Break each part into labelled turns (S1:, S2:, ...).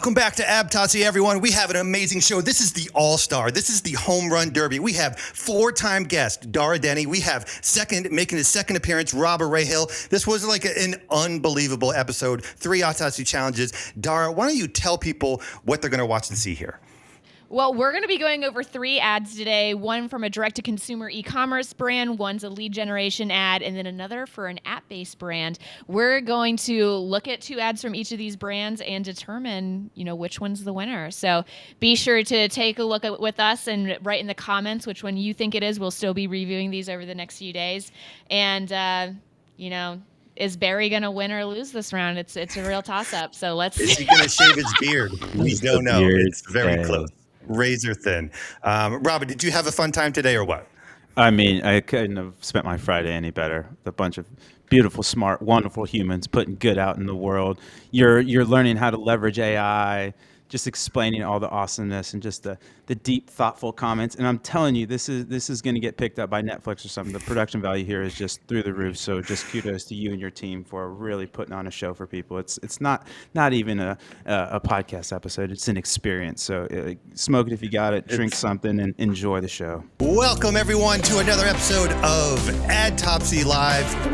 S1: Welcome back to Adtopsy, everyone. We have an amazing show. This is the All-Star. This is the Home Run Derby. We have four-time guest, Dara Denny. We have making his second appearance, Robert Rahill. This was like an unbelievable episode. 3 Adtopsy challenges. Dara, why don't you tell people what they're going to watch and see here?
S2: Well, we're going to be going over 3 ads today, one from a direct-to-consumer e-commerce brand, one's a lead generation ad, and then another for an app-based brand. We're going to look at 2 ads from each of these brands and determine, which one's the winner. So be sure to take a look with us and write in the comments which one you think it is. We'll still be reviewing these over the next few days. And, is Barry going to win or lose this round? It's a real toss-up. So let's...
S1: Is he going to shave his beard? We don't know. It's very close. Razor thin. Robert, did you have a fun time today or what?
S3: I mean, I couldn't have spent my Friday any better. A bunch of beautiful, smart, wonderful humans putting good out in the world. You're learning how to leverage AI, just explaining all the awesomeness and just the deep, thoughtful comments. And I'm telling you, this is going to get picked up by Netflix or something. The production value here is just through the roof. So just kudos to you and your team for really putting on a show for people. It's not even a podcast episode. It's an experience. So smoke it if you got it, drink something, and enjoy the show.
S1: Welcome, everyone, to another episode of Adtopsy Live.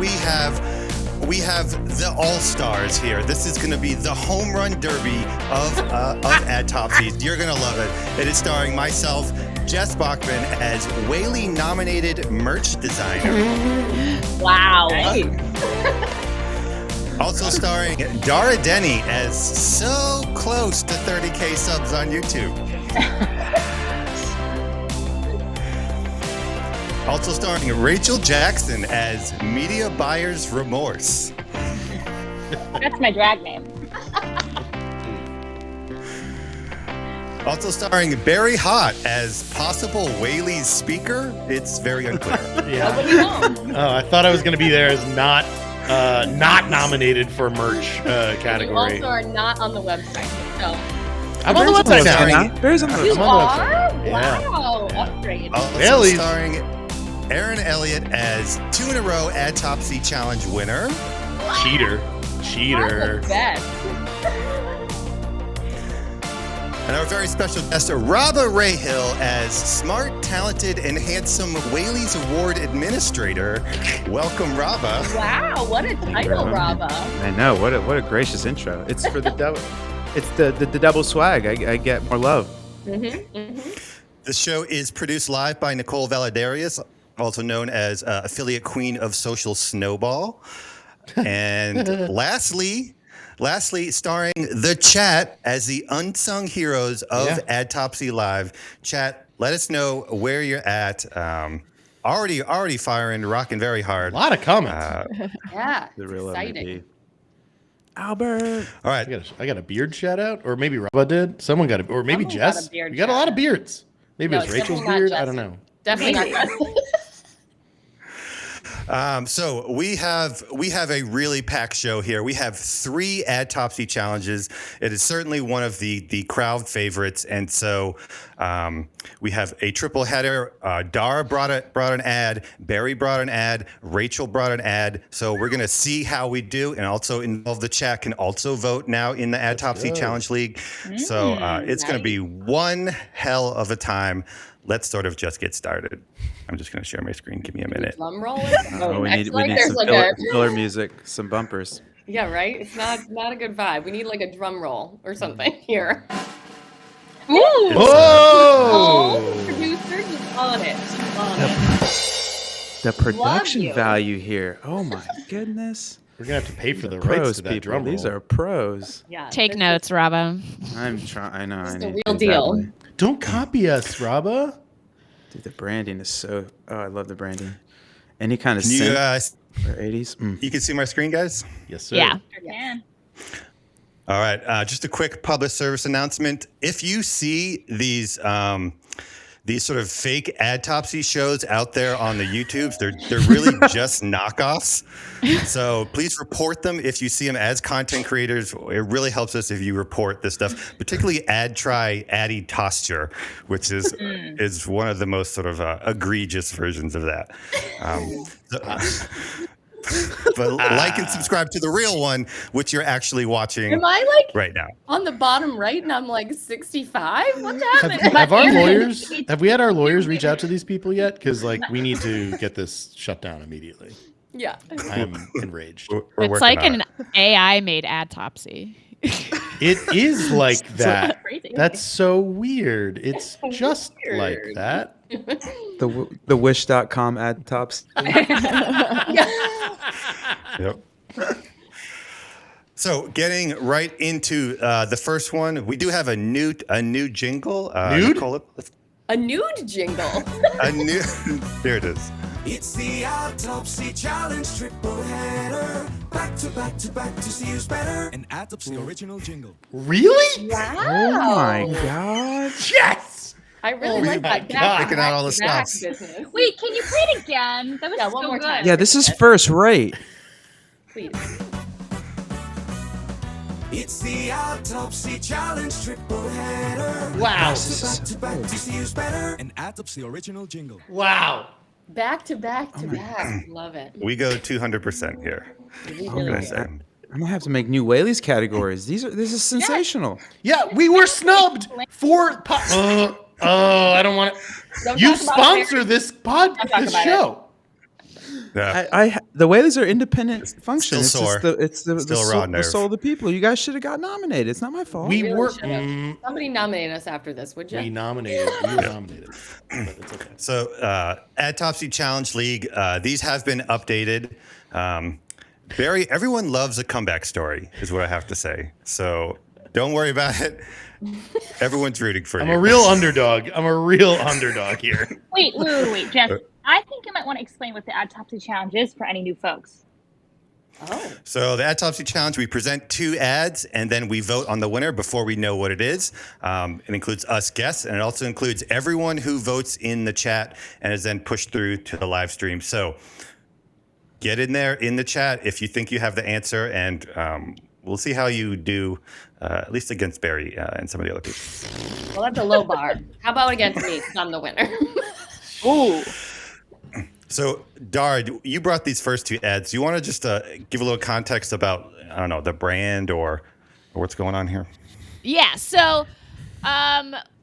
S1: We have the All-Stars here. This is going to be the home run derby of Adtopsy. You're going to love it. It is starring myself, Jess Bachman, as Whaley-nominated merch designer.
S4: Wow.
S1: Also starring Dara Denny as so close to 30K subs on YouTube. Also starring Rachel Jackson as Media Buyer's Remorse.
S4: That's my drag name.
S1: Also starring Barry Hott as possible Whaley's speaker. It's very unclear.
S5: Yeah.
S4: Nobody knows.
S5: Oh, I thought I was going to be there as not nominated for merch category.
S4: You also are not on the website. So.
S5: I'm on the website now.
S3: Barry's on the
S4: You
S3: website.
S4: are?
S5: Yeah.
S4: Wow. Upgrade.
S1: Also
S5: Really?
S1: starring Aaron Elliott as 2 in a row Adtopsy Challenge winner.
S5: Cheater.
S4: You're the best.
S1: And our very special guest, Robert Rahill, as smart, talented, and handsome Whaley's Award administrator. Welcome, Rabba.
S4: Wow. What a title, Rava.
S3: I know. What a gracious intro. It's for the double. It's the double swag. I get more love.
S1: The show is produced live by Nicole Valadarius, also known as affiliate queen of Social Snowball. And lastly, starring the chat as the unsung heroes of Adtopsy Live. Chat, let us know where you're at. Already firing, rocking very hard.
S5: A lot of comments.
S4: Yeah.
S3: The real
S4: exciting.
S3: MVP. Albert.
S1: All right.
S5: I got a beard shout out, or maybe Rabba did. Someone got or maybe
S4: Someone got
S5: Jess.
S4: a beard
S5: We got a lot of beards. Maybe
S4: No,
S5: it was
S4: it's
S5: Rachel's
S4: definitely not
S5: beard. I don't
S4: Jess.
S5: know.
S4: Definitely not.
S1: So we have a really packed show here. We have 3 Adtopsy challenges. It is certainly one of the crowd favorites, and so we have a triple header. Dara brought an ad. Barry brought an ad. Rachel brought an ad. So we're gonna see how we do, and also involve the chat can also vote now in the Adtopsy Challenge League. So it's gonna be one hell of a time. Let's sort of just get started. I'm just going to share my screen. Give me a minute.
S4: Drum roll.
S3: We need
S4: there's
S3: some filler music, some bumpers.
S4: Yeah, right. It's not a good vibe. We need like a drum roll or something here. Ooh!
S5: Whoa!
S4: The producer just on it.
S3: The production
S4: you.
S3: value here. Oh my goodness.
S5: We're gonna have to pay for the
S3: Pros,
S5: rights to that
S3: people.
S5: drum roll.
S3: These are pros.
S4: Yeah.
S2: Take
S4: this
S2: notes, Robbo.
S3: I'm trying. I know.
S4: This
S3: I
S4: is the
S3: need
S4: real
S3: to
S4: deal.
S3: exactly.
S5: Don't copy us, Rabba.
S3: Dude, the branding is so. Oh, I love the branding. Any kind of
S1: Can you
S3: synth or 80s.
S1: you can see my screen, guys?
S5: Yes, sir.
S2: Yeah.
S4: Yeah.
S1: All right, just a quick public service announcement. If you see these sort of fake Adtopsy shows out there on the YouTubes, they're really just knockoffs. So please report them if you see them as content creators. It really helps us if you report this stuff, particularly Adtopsy, which is one of the most sort of egregious versions of that. But like and subscribe to the real one, which you're actually watching
S4: Am I like
S1: right now.
S4: on the bottom right and I'm like 65? What's
S5: Have,
S4: happening?
S5: have our lawyers? Have we had our lawyers reach out to these people yet? Because like we need to get this shut down immediately.
S4: Yeah.
S5: I am enraged.
S1: We're
S2: It's
S1: working
S2: like
S1: on
S2: an
S1: it.
S2: AI made Adtopsy.
S5: It is like that.
S4: Crazy.
S5: That's so weird. It's just like that.
S3: The wish.com Adtopsy.
S1: Yep. So getting right into the first one, we do have a new jingle.
S5: Nude?
S1: Nicole,
S4: A nude jingle.
S1: a new. There it is.
S6: It's the Adtopsy Challenge triple header. Back to back to back to see who's better. An Adtopsy original jingle.
S5: Really?
S4: Wow.
S3: Oh my god.
S5: Yes.
S4: I really
S5: Oh
S4: like
S5: my
S4: that.
S5: God.
S1: Picking out all the
S4: back
S1: stops.
S4: business.
S7: Wait, can you play it again? That was
S4: Yeah,
S7: so
S4: one more
S7: good.
S4: time.
S3: Yeah, this is first rate.
S4: Please.
S6: It's the Adtopsy Challenge triple header.
S5: Wow.
S6: Back to back to see who's better. An Adtopsy original jingle.
S5: Wow.
S4: Back to back to back. Love it.
S1: We go 200% here.
S4: We
S1: What
S4: really
S1: can I
S4: do.
S1: say?
S3: I'm gonna have to make new Whaley's categories. This is sensational.
S5: Yeah, we were snubbed for. I don't want to.
S4: Don't
S5: You
S4: talk about
S5: sponsor this
S4: talk
S5: this
S4: about
S5: show.
S1: Yeah.
S3: The Whaley's are independent function.
S1: Still
S3: It's
S1: sore.
S3: just it's the
S1: Still raw
S3: soul, the
S1: nerve.
S3: soul of the people. You guys should have got nominated. It's not my fault.
S5: We
S4: really
S5: were.
S4: should've. Somebody nominate us after this, would you?
S5: We nominated. We were nominated. But it's okay.
S1: So, Adtopsy Challenge League, these have been updated. Barry, everyone loves a comeback story, is what I have to say. So, don't worry about it. Everyone's rooting for
S5: I'm
S1: you.
S5: a real underdog. I'm a real underdog here.
S7: Wait, Jeff. I think you might want to explain what the Adtopsy Challenge is for any new folks.
S4: Oh.
S1: So, the Adtopsy Challenge, we present 2 ads and then we vote on the winner before we know what it is. It includes us guests and it also includes everyone who votes in the chat and is then pushed through to the live stream. So, get in there in the chat if you think you have the answer, and we'll see how you do, at least against Barry and some of the other people.
S4: Well, that's a low bar. How about against me? 'Cause I'm the winner.
S7: Ooh.
S1: So, Dara, you brought these first 2 ads. Do you want to just give a little context about, I don't know, the brand or what's going on here?
S2: Yeah, so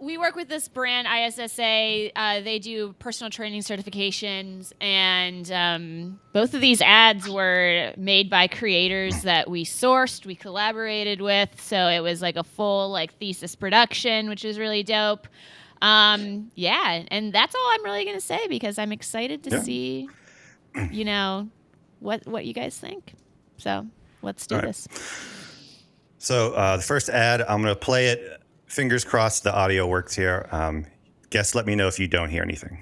S2: we work with this brand, ISSA. They do personal training certifications, and both of these ads were made by creators that we sourced, we collaborated with. So it was like a full like thesis production, which was really dope. Yeah, and that's all I'm really gonna say because I'm excited to see, you know, what you guys think. So let's do this.
S1: So the first ad, I'm going to play it. Fingers crossed the audio works here. Guests, let me know if you don't hear anything.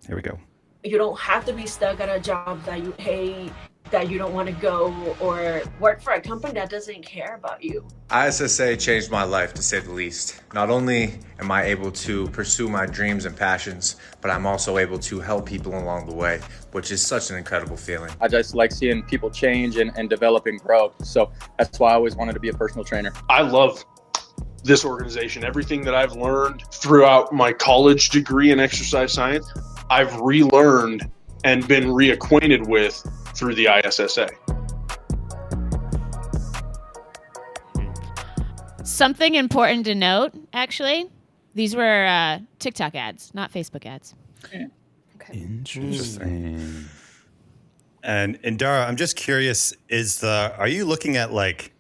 S1: Here we go.
S8: You don't have to be stuck at a job that you hate, that you don't want to go, or work for a company that doesn't care about you.
S9: ISSA changed my life, to say the least. Not only am I able to pursue my dreams and passions, but I'm also able to help people along the way, which is such an incredible feeling.
S10: I just like seeing people change and develop and grow. So that's why I always wanted to be a personal trainer.
S11: I love this organization. Everything that I've learned throughout my college degree in exercise science, I've relearned and been reacquainted with through the ISSA.
S2: Something important to note, actually, these were TikTok ads, not Facebook ads.
S3: Interesting.
S1: And Dara, I'm just curious, are you looking at like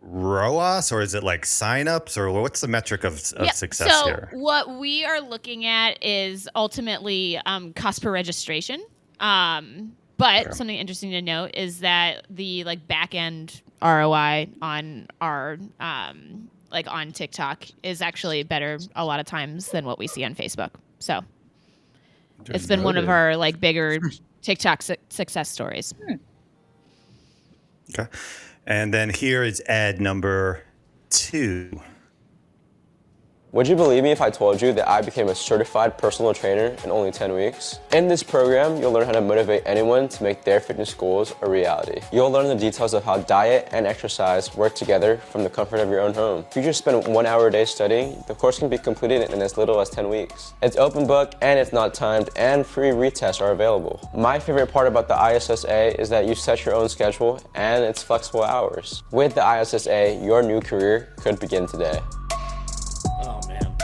S1: ROAS, or is it like signups, or what's the metric of success
S2: so
S1: here?
S2: What we are looking at is ultimately cost per registration. But something interesting to note is that the like back end ROI on our on TikTok is actually better a lot of times than what we see on Facebook. So it's been one of our like bigger TikTok success stories.
S1: Okay. And then here is ad number 2.
S12: Would you believe me if I told you that I became a certified personal trainer in only 10 weeks? In this program, you'll learn how to motivate anyone to make their fitness goals a reality. You'll learn the details of how diet and exercise work together from the comfort of your own home. If you just spend 1 hour a day studying, the course can be completed in as little as 10 weeks. It's open book and it's not timed, and free retests are available. My favorite part about the ISSA is that you set your own schedule and it's flexible hours. With the ISSA, your new career could begin today.
S5: Oh man,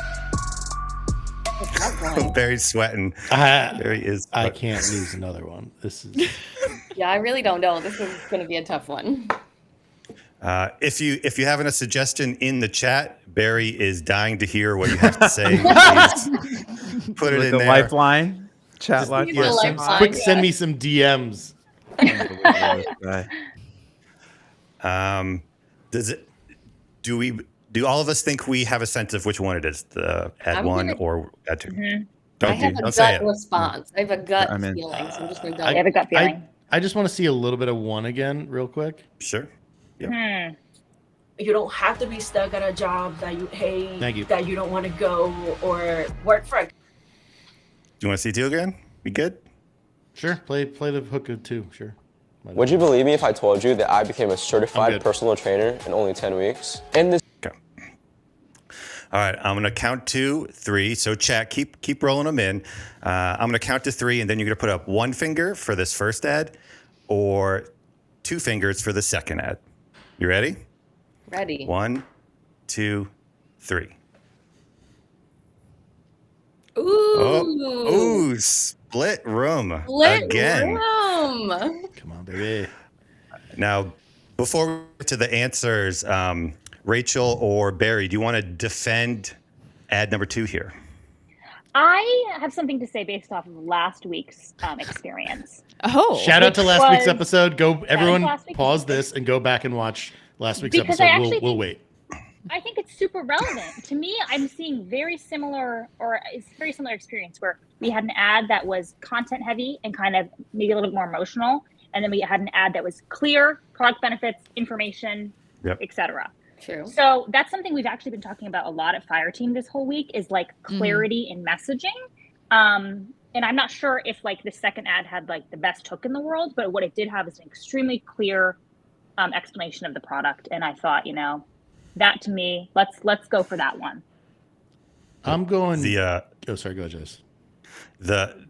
S1: Barry's sweating. Barry is.
S5: I can't lose another one. This is.
S4: Yeah, I really don't know. This is going to be a tough one.
S1: If you have a suggestion in the chat, Barry is dying to hear what you have to say. Please put it
S3: With
S1: in
S3: the
S1: there.
S3: lifeline, chat lifeline.
S5: Yeah, quick, send me some DMs.
S1: Do all of us think we have a sense of which one it is? The ad one or ad two?
S4: I have a gut response. I have a gut feeling, so I'm just going to go.
S7: I have a gut feeling.
S5: I just want to see a little bit of one again, real quick.
S1: Sure.
S8: You don't have to be stuck at a job that you hate,
S5: Thank you.
S8: that you don't want to go or work for.
S1: Do you want to see two again? We good?
S5: Sure. Play the hook of two. Sure.
S12: Would you believe me if I told you that I became a certified personal trainer in only 10 weeks? In this.
S1: All right, I'm gonna count to 3. So chat, keep rolling them in. I'm gonna count to 3, and then you're gonna put up 1 finger for this first ad, or 2 fingers for the second ad. You ready?
S4: Ready.
S1: 1, 2, 3.
S4: Ooh.
S1: Split room
S4: Split
S1: again.
S4: room.
S5: Come on, baby.
S1: Now, before we get to the answers, Rachel or Barry, do you want to defend ad number 2 here?
S7: I have something to say based off of last week's experience.
S2: Oh,
S5: Shout out to last week's episode. Go, everyone,
S7: last week's
S5: pause this and go back and watch last week's
S7: Because
S5: episode. We'll wait.
S7: I think it's super relevant. To me, I'm seeing it's very similar experience where we had an ad that was content heavy and kind of maybe a little bit more emotional. And then we had an ad that was clear, product benefits, information, etc.
S4: True.
S7: So that's something we've actually been talking about a lot at FireTeam this whole week is like clarity in messaging. And I'm not sure if like the second ad had like the best hook in the world, but what it did have is an extremely clear explanation of the product. And I thought, that to me, let's go for that one.
S5: I'm going.
S1: Oh,
S5: sorry. Go ahead, Jess.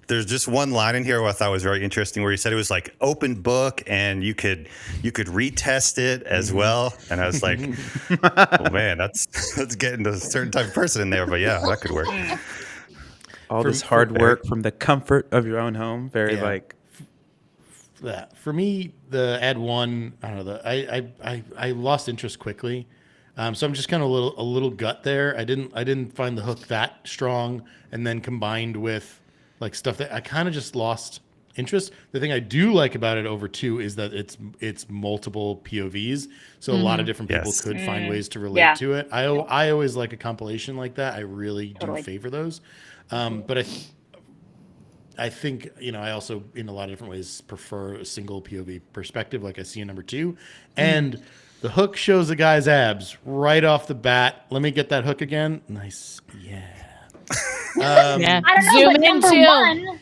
S1: There's just one line in here where I thought was very interesting, where he said it was like open book and you could retest it as well. And I was like, oh man, that's getting a certain type of person in there. But yeah, that could work.
S3: All this hard work from the comfort of your own home. Very like.
S5: That for me, the ad one, I don't know. I lost interest quickly. So I'm just kind of a little gut there. I didn't find the hook that strong, and then combined with like stuff that I kind of just lost interest. The thing I do like about it over 2 is that it's multiple POVs, so a lot of different people could find ways to relate to it. I always like a compilation like that. I really do favor those. But I think, I also, in a lot of different ways, prefer a single POV perspective like I see in number 2. And the hook shows the guy's abs right off the bat. Let me get that hook again. Nice. Yeah.
S7: I don't know,
S2: Zoom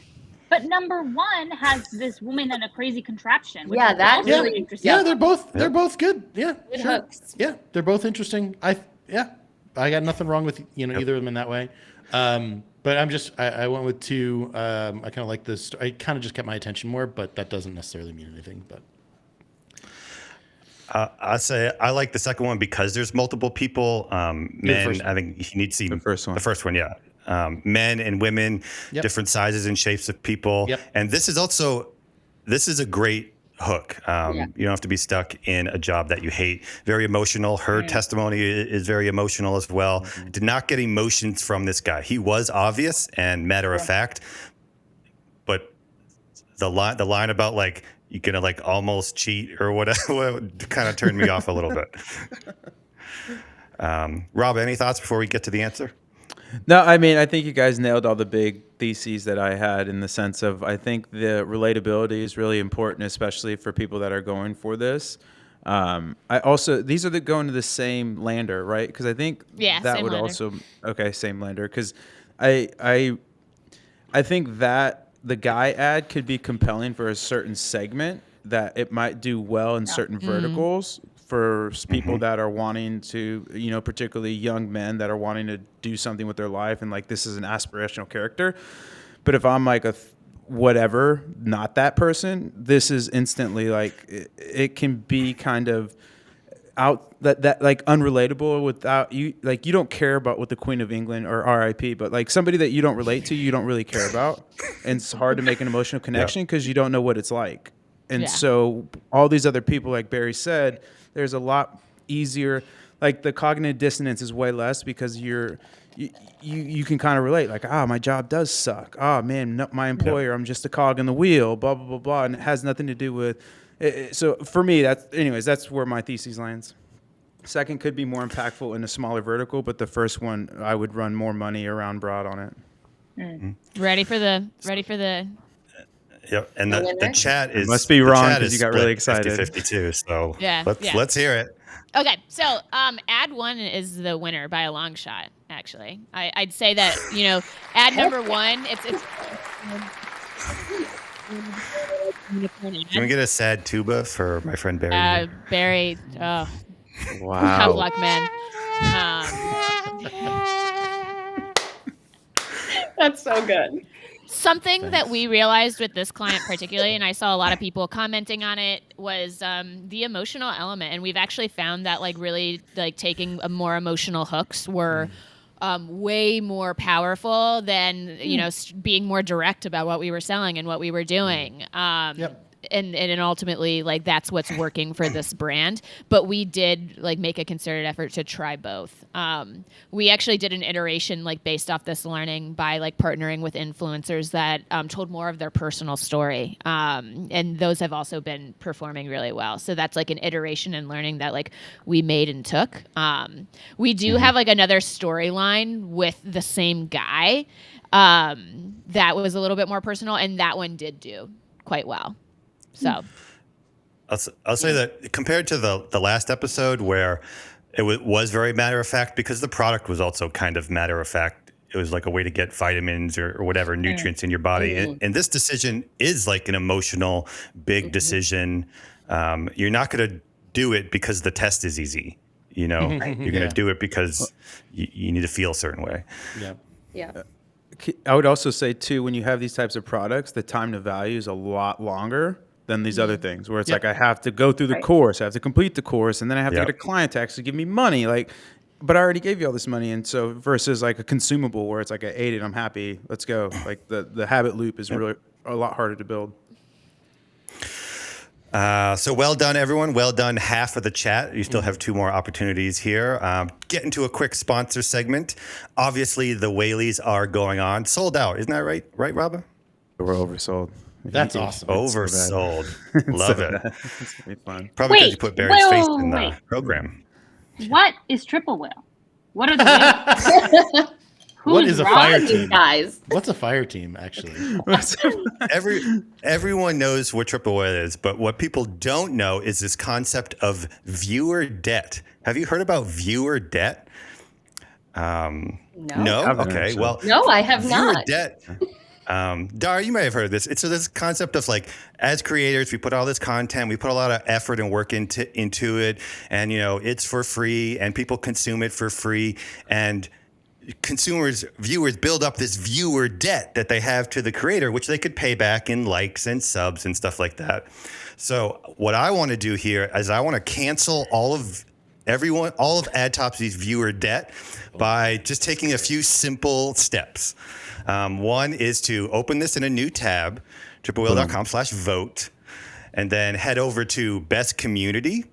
S7: but number one has this woman in a crazy contraption. Which
S4: Yeah,
S7: is
S4: that
S7: also
S4: really
S7: interesting.
S5: Yeah, they're both good. Yeah,
S4: Good
S5: sure.
S4: hooks.
S5: Yeah, they're both interesting. I got nothing wrong with either of them in that way. But I went with 2. I kind of like this. I kind of just kept my attention more, but that doesn't necessarily mean anything. But
S1: I say I like the second one because there's multiple people. Men, I think you need to see
S3: the first one.
S1: The first one, yeah. Men and women, different sizes and shapes of people. And this is a great hook. You don't have to be stuck in a job that you hate. Very emotional. Her testimony is very emotional as well. Did not get emotions from this guy. He was obvious and matter of fact, but the line about like you're gonna like almost cheat or whatever kind of turned me off a little bit. Rob, any thoughts before we get to the answer?
S3: No, I mean, I think you guys nailed all the big theses that I had in the sense of I think the relatability is really important, especially for people that are going for this. I also these are going to the same lander, right? Because I think
S2: Yeah,
S3: that
S2: same
S3: would
S2: lander.
S3: also same lander. Because I think that the guy ad could be compelling for a certain segment that it might do well in certain verticals for people that are wanting to, particularly young men that are wanting to do something with their life and like this is an aspirational character. But if I'm like whatever, not that person, this is instantly like it can be kind of out that like unrelatable without you, like you don't care about what the Queen of England or RIP, but like somebody that you don't relate to, you don't really care about, and it's hard to make an emotional connection because you don't know what it's like. And so all these other people, like Barry said, there's a lot easier, like the cognitive dissonance is way less because you can kind of relate, like, my job does suck. Man, no, my employer, I'm just a cog in the wheel, blah, blah, blah, blah. And it has nothing to do with it. So for me, that's where my thesis lands. Second could be more impactful in a smaller vertical, but the first one, I would run more money around broad on it.
S2: Ready for the
S1: Yep, and the chat is
S3: must be wrong because you got really excited.
S1: 50-50 too. So
S2: Yeah,
S1: let's hear it.
S2: Okay, so ad 1 is the winner by a long shot. Actually, I'd say that ad number 1. It's.
S1: Can we get a sad tuba for my friend Barry?
S2: Barry,
S3: Wow,
S2: tough luck, man.
S4: That's so good.
S2: Something that we realized with this client particularly, and I saw a lot of people commenting on it, was the emotional element. And we've actually found that really taking a more emotional hooks were way more powerful than being more direct about what we were selling and what we were doing. And ultimately, that's what's working for this brand. But we did make a concerted effort to try both. We actually did an iteration based off this learning by partnering with influencers that told more of their personal story. And those have also been performing really well. So that's an iteration and learning that we made and took. We do have another storyline with the same guy that was a little bit more personal, and that one did do quite well. So
S1: I'll say that compared to the last episode where it was very matter of fact, because the product was also kind of matter of fact. It was like a way to get vitamins or whatever nutrients in your body. And this decision is an emotional, big decision. You're not going to do it because the test is easy. You're going to do it because you need to feel a certain way.
S4: Yeah.
S3: I would also say too, when you have these types of products, the time to value is a lot longer than these other things where it's I have to go through the course, I have to complete the course, and then I have to get a client to actually give me money. But I already gave you all this money. And so versus a consumable where it's I ate it, I'm happy, let's go. The habit loop is really a lot harder to build.
S1: So well done, everyone. Well done, half of the chat. You still have 2 more opportunities here. Get into a quick sponsor segment. Obviously, the Whaleys are going on. Sold out. Isn't that right? Right, Robba?
S3: We're oversold.
S5: That's awesome.
S1: Oversold. Love it.
S3: It's going to be fun.
S1: Probably because you put Barry's face in the program.
S7: What is Triple Whale? What are the
S5: What is a fire team?
S4: Guys?
S5: What's a fire team, actually?
S1: Everyone knows what Triple Whale is, but what people don't know is this concept of viewer debt. Have you heard about viewer debt? No. Okay. Well,
S4: no, I have
S1: viewer
S4: not.
S1: Debt. Dara, you may have heard of this. It's this concept of as creators, we put all this content, we put a lot of effort and work into it, and it's for free, and people consume it for free, and viewers build up this viewer debt that they have to the creator, which they could pay back in likes and subs and stuff like that. So what I want to do here is I want to cancel all of Adtopsy's viewer debt by just taking a few simple steps. One is to open this in a new tab, triplewhale.com/vote, and then head over to best community.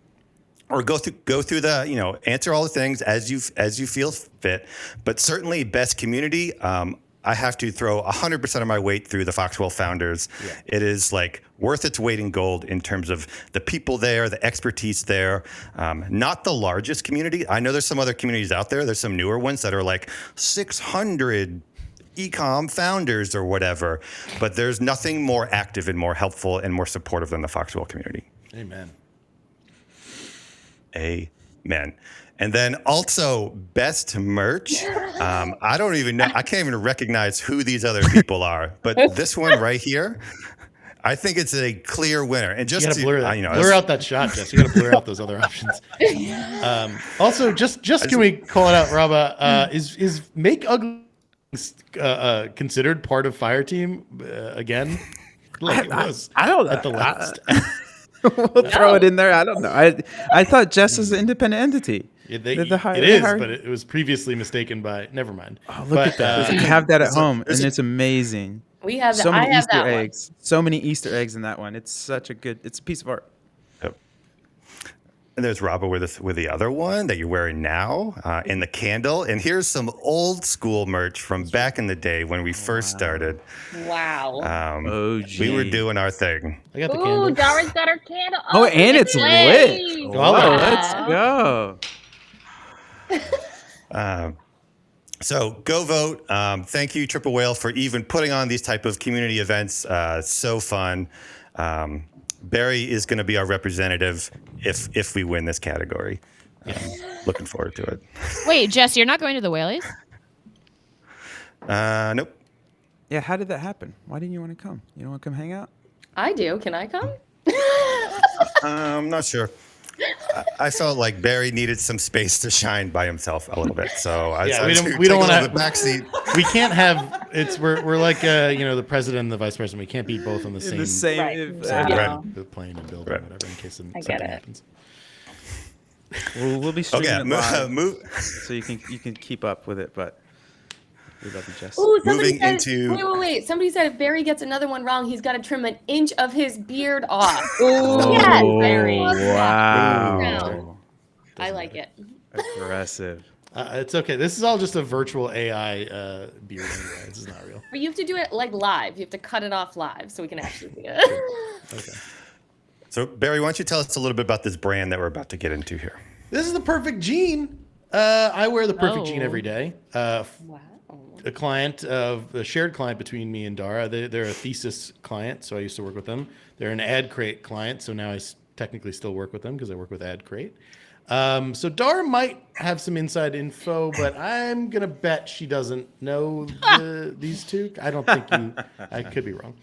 S1: Or go through the, answer all the things as you feel fit, but certainly best community. I have to throw 100% of my weight through the Foxwell Founders. Yeah. It is worth its weight in gold in terms of the people there, the expertise there. Not the largest community. I know there's some other communities out there. There's some newer ones that are 600 e-com founders or whatever, but there's nothing more active and more helpful and more supportive than the Foxwell community.
S5: Amen.
S1: Amen. And then also best merch. I don't even know. I can't even recognize who these other people are. But this one right here, I think it's a clear winner. And just
S5: You gotta
S1: to,
S5: blur that.
S1: you know,
S5: Blur out that shot, Jess. You gotta blur out those other options. Also, just can we call it out, Raba? Is Make Ugly considered part of FireTeam again? Like it was.
S3: I don't know.
S5: At the last.
S3: We'll throw it in there. I don't know. I thought Jess was an independent entity.
S5: It is, but it was previously mistaken by. Never mind.
S3: Oh, look at that! You have that at home, and it's amazing.
S4: We have
S3: so
S4: that.
S3: many
S4: I have
S3: Easter
S4: that
S3: eggs. So many Easter eggs in that one. It's such a good. It's a piece of art.
S1: Yep. And there's Robbo with the other one that you're wearing now in the candle. And here's some old school merch from back in the day when we first started.
S4: Wow.
S1: We were doing our thing.
S5: I got the
S7: Ooh,
S5: candle.
S7: Dara's got her candle.
S3: Oh, and it's lit.
S5: Oh,
S3: Whoa,
S5: wow.
S3: let's go.
S1: So go vote. Thank you, Triple Whale, for even putting on these type of community events. So fun. Barry is going to be our representative if we win this category. Looking forward to it.
S2: Wait, Jess, you're not going to the Whaleys?
S1: Nope.
S3: Yeah, how did that happen? Why didn't you want to come? You don't want to come hang out?
S4: I do. Can I come?
S1: I'm not sure. I felt like Barry needed some space to shine by himself a little bit, so I
S5: we don't want
S1: the back seat.
S5: We can't have we're like the president and the vice president. We can't be both on the same
S1: Right.
S5: plane and building whatever in case something happens.
S3: We'll be streaming it live,
S1: move.
S3: so you can keep up with it. But we love you, Jess.
S4: Ooh,
S1: Moving
S4: said,
S1: into
S4: wait. Somebody said if Barry gets another one wrong, he's got to trim an inch of his beard off.
S7: Ooh,
S4: yes,
S7: Barry.
S3: Wow.
S4: I like it.
S3: Aggressive.
S5: It's okay. This is all just a virtual AI beard anyway. This is not real.
S4: But you have to do it like live. You have to cut it off live so we can actually see it.
S5: Okay.
S1: So Barry, why don't you tell us a little bit about this brand that we're about to get into here?
S5: This is the perfect jean. I wear the perfect jean every day.
S4: Wow.
S5: A client of a shared client between me and Dara. They're a thesis client, so I used to work with them. They're an AdCrate client, so now I technically still work with them because I work with AdCrate. So Dara might have some inside info, but I'm gonna bet she doesn't know these two. I don't think you. I could be wrong.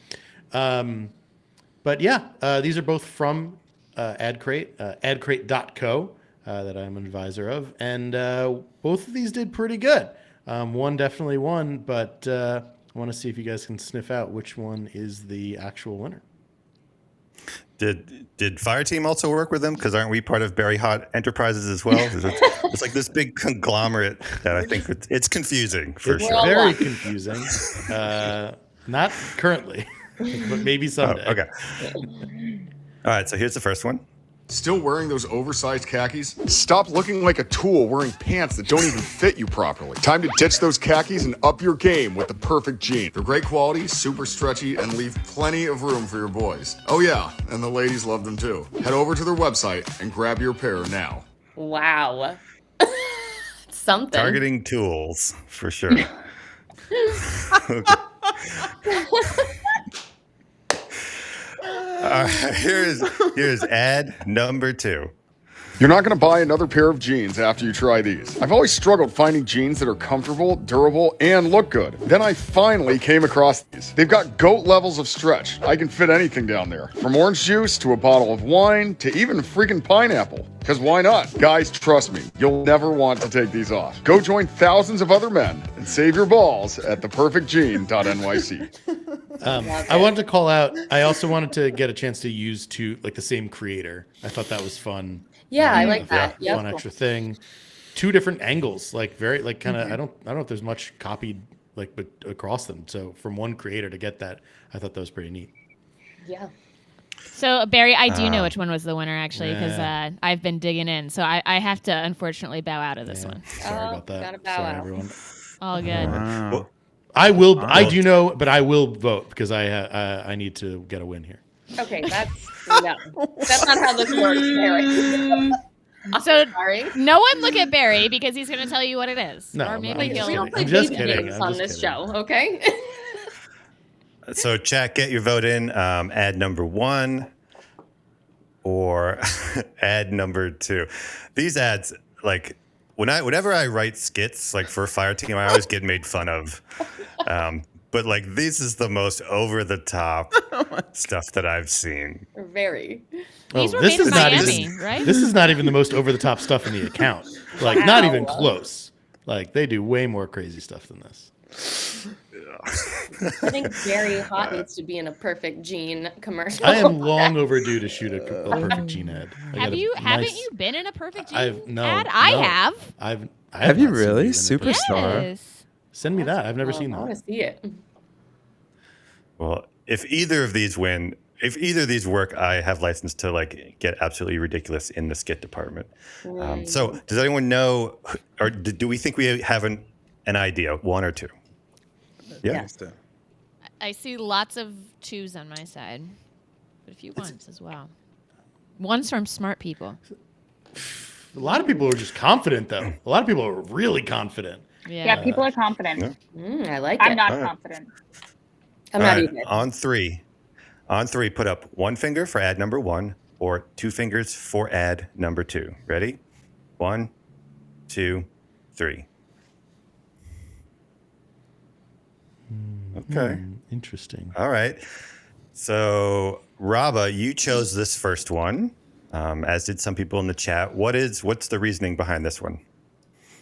S5: But yeah, these are both from AdCrate, adcrate.co, that I'm an advisor of, and both of these did pretty good. One definitely won, but I want to see if you guys can sniff out which one is the actual winner.
S1: Did FireTeam also work with them? Because aren't we part of Barry Hot Enterprises as well? It's like this big conglomerate that I think it's confusing for sure.
S5: Very confusing. Not currently, but maybe someday.
S1: Oh, okay. All right, so here's the first one.
S13: Still wearing those oversized khakis? Stop looking like a tool wearing pants that don't even fit you properly. Time to ditch those khakis and up your game with the perfect jean. They're great quality, super stretchy, and leave plenty of room for your boys. Oh yeah, and the ladies love them too. Head over to their website and grab your pair now.
S4: Wow. Something.
S1: Targeting tools, for sure. Okay. Here's ad number 2.
S13: You're not going to buy another pair of jeans after you try these. I've always struggled finding jeans that are comfortable, durable, and look good. Then I finally came across these. They've got GOAT levels of stretch. I can fit anything down there. From orange juice to a bottle of wine to even freaking pineapple. Because why not? Guys, trust me, you'll never want to take these off. Go join thousands of other men and save your balls at theperfectjean.nyc.
S5: I wanted to call out, I also wanted to get a chance to use the same creator. I thought that was fun.
S4: Yeah, I like that. Yeah,
S5: fun extra thing. 2 different angles, very kind of. I don't know if there's much copied but across them. So from one creator to get that, I thought that was pretty neat.
S4: Yeah.
S2: So Barry, I do know which one was the winner actually because I've been digging in. So I have to unfortunately bow out of this one.
S5: Sorry about that.
S4: Gotta bow
S5: Sorry,
S4: out.
S5: everyone.
S2: All good.
S3: Wow.
S1: Well,
S5: I will. I do know, but I will vote because I need to get a win here.
S4: Okay, that's not how this works, Barry.
S2: So
S4: Sorry.
S2: no one look at Barry because he's going to tell you what it is.
S5: No,
S2: or maybe
S5: I'm
S2: he'll.
S4: We don't play
S5: I'm just
S4: baby
S5: kidding.
S4: games
S5: I'm
S4: on
S5: just
S4: this
S5: kidding.
S4: show, okay?
S1: So chat, get your vote in. Ad number 1. or ad number 2. These ads, like whenever I write skits, like for FireTeam, I always get made fun of. But like this is the most over the top stuff that I've seen.
S4: Very.
S2: These were
S5: this
S2: made in
S5: is not
S2: Miami,
S5: even,
S2: right?
S5: This is not even the most over the top stuff in the account. Like not even close. Like they do way more crazy stuff than this.
S4: I think Gary Hot needs to be in a Perfect Jean commercial.
S5: I am long overdue to shoot a Perfect Jean ad.
S2: Haven't you been in a Perfect Jean ad?
S5: I
S3: Have you
S5: not seen
S3: really?
S5: you in a Perfect-
S3: Superstar.
S2: Yes.
S5: Send me that. I've never seen
S4: I want to
S5: that.
S4: see it.
S1: Well, if either of these work, I have license to like get absolutely ridiculous in the skit department. So does anyone know, or do we think we have an idea, 1 or 2? Yeah.
S4: Yes.
S2: I see lots of 2s on my side, but a few 1s as well. 1s from smart people.
S5: A lot of people are just confident, though. A lot of people are really confident.
S7: Yeah, people are confident.
S4: I like it.
S7: I'm not confident.
S4: I'm not either.
S1: On three, put up 1 finger for ad number 1 or 2 fingers for ad number 2. Ready? 1, 2, 3. Okay.
S5: Interesting.
S1: All right. So, Raba, you chose this first one, as did some people in the chat. What's the reasoning behind this one?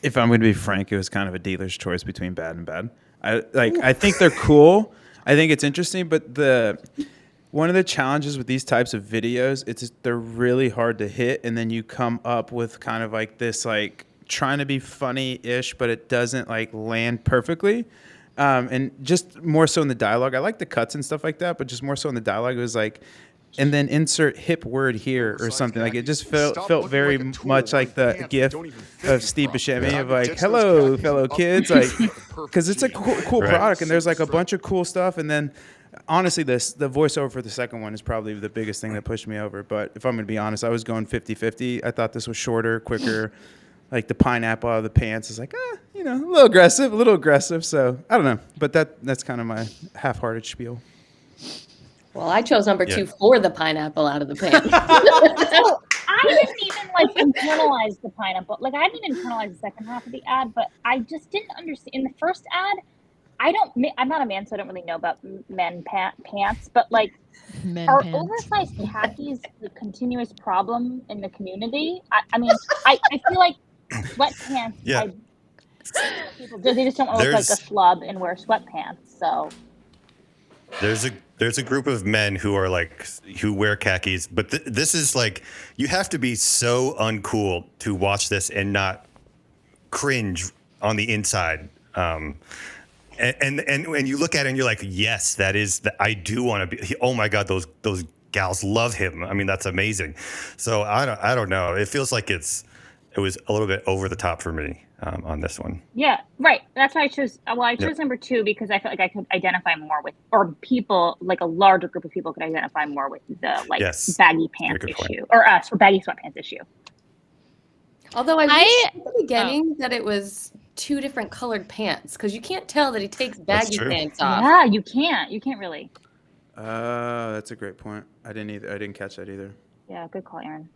S3: If I'm going to be frank, it was kind of a dealer's choice between bad and bad. I think they're cool. I think it's interesting, but one of the challenges with these types of videos, they're really hard to hit, and then you come up with kind of like this, like trying to be funny-ish, but it doesn't like land perfectly. And just more so in the dialogue. I like the cuts and stuff like that, but just more so in the dialogue, it was like, and then insert hip word here or something. Like it just felt very much like the gif of Steve Buscemi of like, hello, fellow kids. Like, because it's a cool product and there's like a bunch of cool stuff. And then honestly, the voiceover for the second one is probably the biggest thing that pushed me over. But if I'm going to be honest, I was going 50-50. I thought this was shorter, quicker. Like the pineapple out of the pants is like, a little aggressive. So I don't know. But that's kind of my half-hearted spiel.
S4: Well, I chose number 2 for the pineapple out of the pan.
S7: So I didn't even internalize the pineapple. Like I didn't internalize the second half of the ad, but I just didn't understand. In the first ad, I'm not a man, so I don't really know about men pants, but like, are oversized khakis the continuous problem in the community? I mean, I feel like sweatpants.
S1: Yeah.
S7: People they just don't look like a schlub and wear sweatpants. So
S1: there's a group of men who wear khakis, but this is like, you have to be so uncool to watch this and not cringe on the inside. And when you look at it and you're like, yes, I do want to be. Oh my God, those gals love him. I mean, that's amazing. So I don't know. It feels like it was a little bit over the top for me on this one.
S7: Yeah, right. That's why I chose. Well, I chose number 2 because I felt like I could identify more with, or people, like a larger group of people could identify more with the baggy pants issue, or for baggy sweatpants issue.
S4: Although I wish at the beginning that it was 2 different colored pants, because you can't tell that he takes baggy pants off.
S7: Yeah, you can't. You can't really.
S3: That's a great point. I didn't catch that either.
S7: Yeah, good call, Aaron.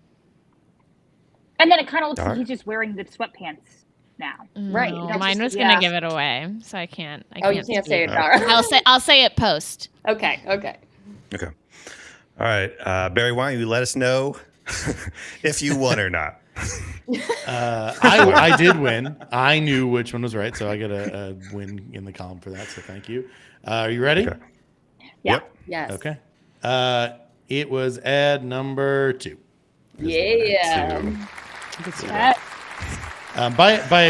S7: And then it kind of looks like he's just wearing the sweatpants now.
S4: Right.
S2: No, mine was going to give it away, so I can't.
S4: You can't say it, Dara.
S2: I'll say it post.
S4: Okay.
S1: All right. Barry, why don't you let us know if you won or not?
S5: I did win. I knew which one was right, so I get a win in the column for that. So thank you. Are you ready?
S1: Okay.
S7: Yep.
S4: Yes.
S5: Okay. It was ad number 2.
S4: Yeah.
S5: By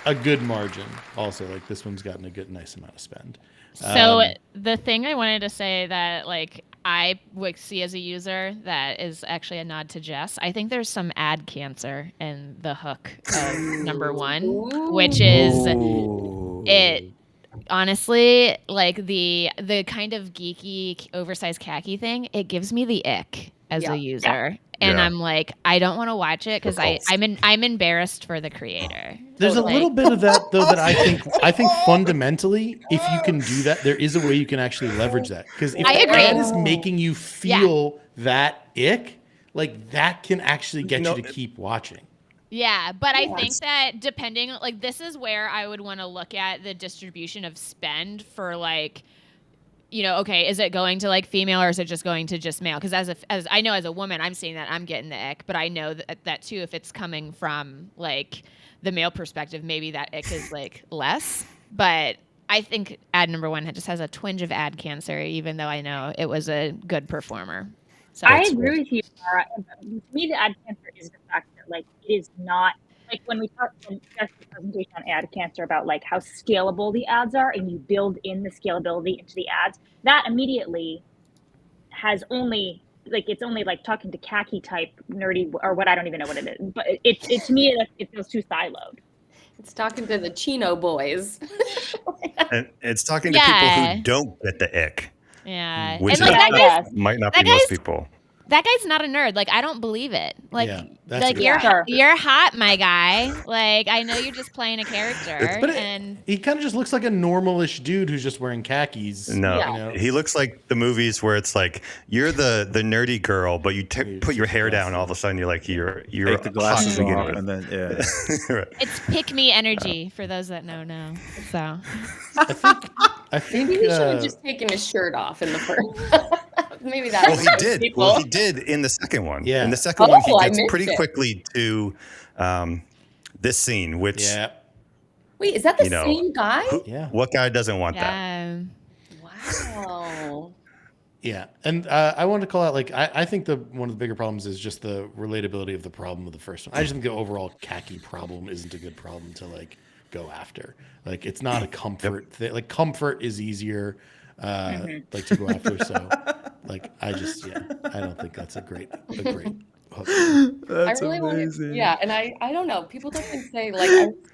S5: a good margin. Also, like this one's gotten a nice amount of spend.
S2: So the thing I wanted to say that like I would see as a user that is actually a nod to Jess. I think there's some ad cancer in the hook of number 1, which is it. Honestly, like the kind of geeky, oversized khaki thing, it gives me the ick as a user. And I'm like, I don't want to watch it because I'm embarrassed for the creator.
S5: There's a little bit of that though that I think fundamentally, if you can do that, there is a way you can actually leverage that. Because if the ad is making you feel that ick, like that can actually get you to keep watching.
S2: Yeah, but I think that depending, like, this is where I would want to look at the distribution of spend for, like, you know, okay, is it going to like female or is it just going to just male? Because as I know as a woman, I'm seeing that I'm getting the ick, but I know that too, if it's coming from like the male perspective, maybe that ick is like less. But I think ad number 1 just has a twinge of ad cancer, even though I know it was a good performer. So
S7: I agree with you, Sarah. To me, the ad cancer is the fact that like it is not like when we talked in Jessica's presentation on ad cancer about like how scalable the ads are, and you build in the scalability into the ads. That immediately has only like it's only like talking to khaki type nerdy or what I don't even know what it is, but it to me it feels too siloed.
S4: It's talking to the Chino boys.
S1: And it's talking to people who don't get the ick.
S2: Yeah,
S1: Which
S2: and like
S1: might not be most people.
S2: That guy's not a nerd. Like, I don't believe it. Like,
S5: that's
S2: you're hot, my guy. Like, I know you're just playing a character.
S5: But he kind of just looks like a normalish dude who's just wearing khakis.
S1: No,
S5: you know?
S1: he looks like the movies where it's like you're the nerdy girl, but you put your hair down, and all of a sudden you're like you're
S3: Take the glasses
S1: hot to begin
S3: off,
S1: with.
S3: and then
S1: Right.
S2: It's pick me energy for those that know now. So
S5: I think
S4: Maybe he should have just taken his shirt off in the first. Maybe that.
S1: Well, he did.
S4: People.
S1: Well, he did in the second one.
S5: Yeah.
S1: In the second one, he
S4: I
S1: gets
S4: missed
S1: pretty
S4: it.
S1: quickly to this scene, which
S4: Wait, is that the
S1: you know,
S4: same guy?
S1: what guy doesn't want that?
S2: yeah.
S4: Wow.
S5: Yeah, and I wanted to call out like I think one of the bigger problems is just the relatability of the problem of the first one. I just think the overall khaki problem isn't a good problem to like go after. Like it's not a comfort thing. Like comfort is easier like to go after. So like I don't think that's a great hook.
S3: That's
S4: I really
S3: amazing.
S4: wanted, and I don't know. People don't say like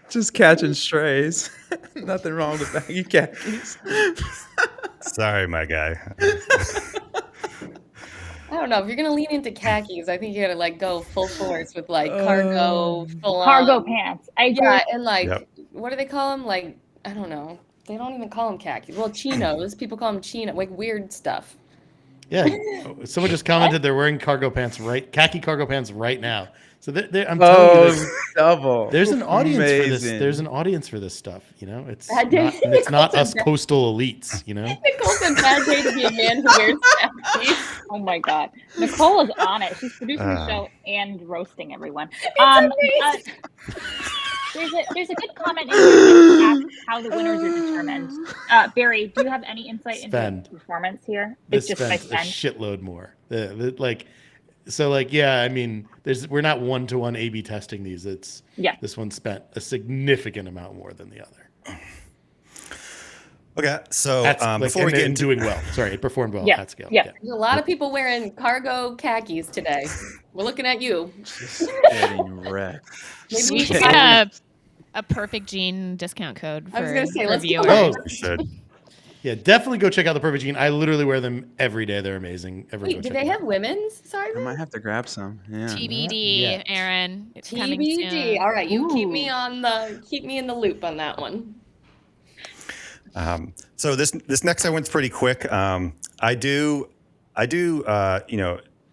S3: Just catching strays. Nothing wrong with that. You khakis.
S1: Sorry, my guy.
S4: I don't know. If you're gonna lean into khakis, I think you gotta like go full force with like cargo, full
S7: Cargo
S4: on.
S7: pants. I agree.
S4: Yeah, and like
S1: Yep.
S4: what do they call them? Like I don't know. They don't even call them khakis. Well, chinos. People call them chino. Like weird stuff.
S5: Yeah, someone just commented they're wearing khaki cargo pants right now. So I'm telling you,
S3: double.
S5: there's an audience for this.
S3: Amazing.
S5: There's an audience for this stuff. You know, it's
S4: Bad
S5: not,
S4: day.
S5: it's not us coastal elites. You know,
S4: Nicole said bad day to be a man who wears khakis.
S7: Oh my God, Nicole is on it. She's producing the show and roasting everyone. There's a good comment in here that asks how the winners are determined. Barry, do you have any insight into
S5: Spend.
S7: the performance here?
S5: this
S7: It's just by
S5: spends a
S7: spend.
S5: shitload more. I mean, we're not 1-to-1 A/B testing these. This one spent a significant amount more than the other.
S1: Okay, so
S5: Before we get into doing well, sorry, it performed well at scale. Yeah.
S4: There's a lot of people wearing cargo khakis today. We're looking at you.
S3: Just getting wrecked.
S4: Maybe
S2: We
S4: we
S2: should
S4: should
S2: get a perfect jean discount code for
S4: I was gonna say, let's
S2: viewers.
S5: Oh,
S1: we should.
S5: Yeah, definitely go check out the Perfect Jean. I literally wear them every day. They're amazing.
S4: Wait, do they have women's
S3: I
S4: sizes?
S3: might have to grab some. Yeah.
S2: TBD,
S5: Yeah.
S2: Aaron. It's coming
S4: TBD.
S2: soon.
S4: All right, you keep me in the loop on that one.
S1: So this next one's pretty quick. I do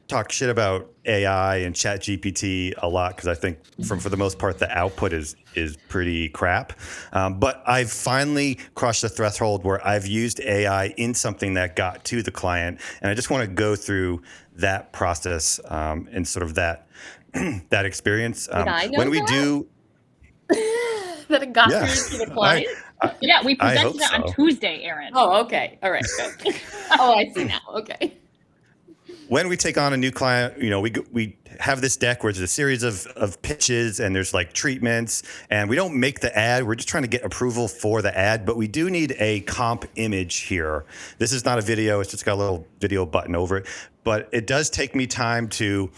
S1: talk shit about AI and ChatGPT a lot because I think for the most part the output is pretty crap. But I've finally crossed the threshold where I've used AI in something that got to the client, and I just want to go through that process and sort of that that experience.
S4: Did I know
S1: when we
S4: that?
S1: do
S4: That it got
S1: Yeah.
S4: through to the client?
S7: Yeah, we
S1: I
S7: presented
S1: hope
S7: it on
S1: so.
S7: Tuesday, Aaron.
S4: Oh, okay. All right. Good. Oh, I see now. Okay.
S1: when we take on a new client, we have this deck where there's a series of pitches and there's like treatments, and we don't make the ad. We're just trying to get approval for the ad, but we do need a comp image here. This is not a video. It's just got a little video button over it. But it does take me time to,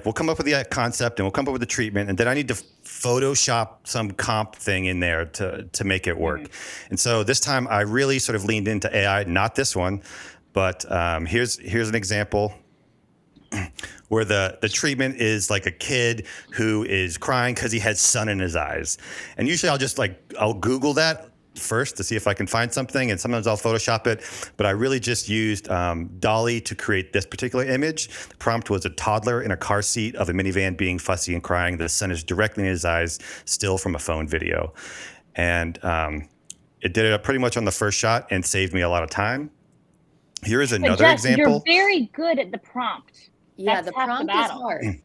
S1: we'll come up with the concept and we'll come up with the treatment, and then I need to Photoshop some comp thing in there to make it work. And so this time I really sort of leaned into AI, not this one, but here's an example where the treatment is like a kid who is crying because he has sun in his eyes. And usually I'll Google that first to see if I can find something, and sometimes I'll Photoshop it, but I really just used Dolly to create this particular image. The prompt was a toddler in a car seat of a minivan being fussy and crying. The sun is directly in his eyes, still from a phone video. And it did it pretty much on the first shot and saved me a lot of time. Here is another
S7: Jess,
S1: example.
S7: You're very good at the prompt.
S4: Yeah,
S7: That's
S4: the
S7: half
S4: prompt is
S7: battle.
S4: hard.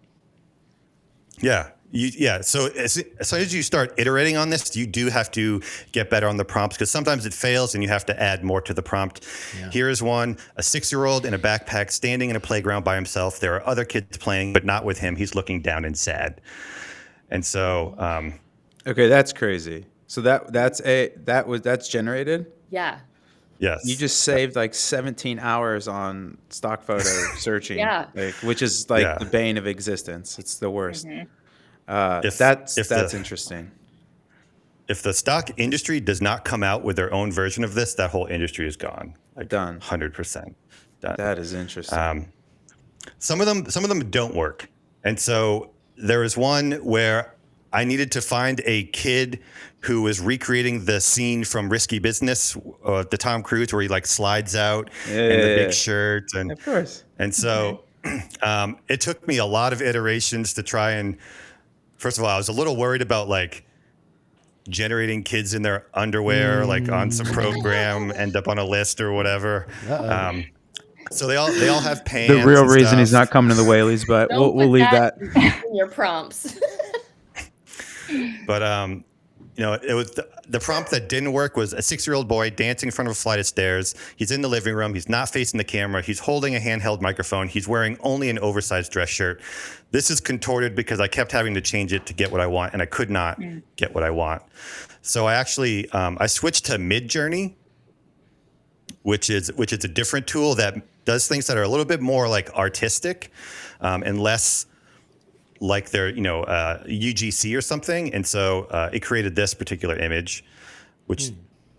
S1: Yeah. So as soon as you start iterating on this, you do have to get better on the prompts, because sometimes it fails and you have to add more to the prompt. Yeah. Here is one: a 6-year-old in a backpack standing in a playground by himself. There are other kids playing, but not with him. He's looking down and sad. And so,
S3: okay, that's crazy. So that's generated?
S4: Yeah.
S1: Yes.
S3: You just saved like 17 hours on stock photo searching.
S4: Yeah.
S3: Which is like the bane of existence. It's the worst.
S1: Mm-hmm.
S3: That's interesting.
S1: If the stock industry does not come out with their own version of this, that whole industry is gone. Like
S3: done.
S1: 100% done.
S3: That is interesting.
S1: Some of them don't work. And so there was one where I needed to find a kid who was recreating the scene from Risky Business, the Tom Cruise, where he like slides out in the big shirt. And,
S3: of course.
S1: And so it took me a lot of iterations to try and, first of all, I was a little worried about like generating kids in their underwear, like on some program, end up on a list or whatever. So they all have pants.
S3: The real reason
S1: stuff.
S3: he's not coming to the whaleys, but we'll leave that
S4: in your prompts.
S1: But it was the prompt that didn't work was a 6-year-old boy dancing in front of a flight of stairs. He's in the living room. He's not facing the camera. He's holding a handheld microphone. He's wearing only an oversized dress shirt. This is contorted because I kept having to change it to get what I want, and I could not get what I want. So I actually I switched to Midjourney, which is a different tool that does things that are a little bit more like artistic and less like they're UGC or something. And so it created this particular image, which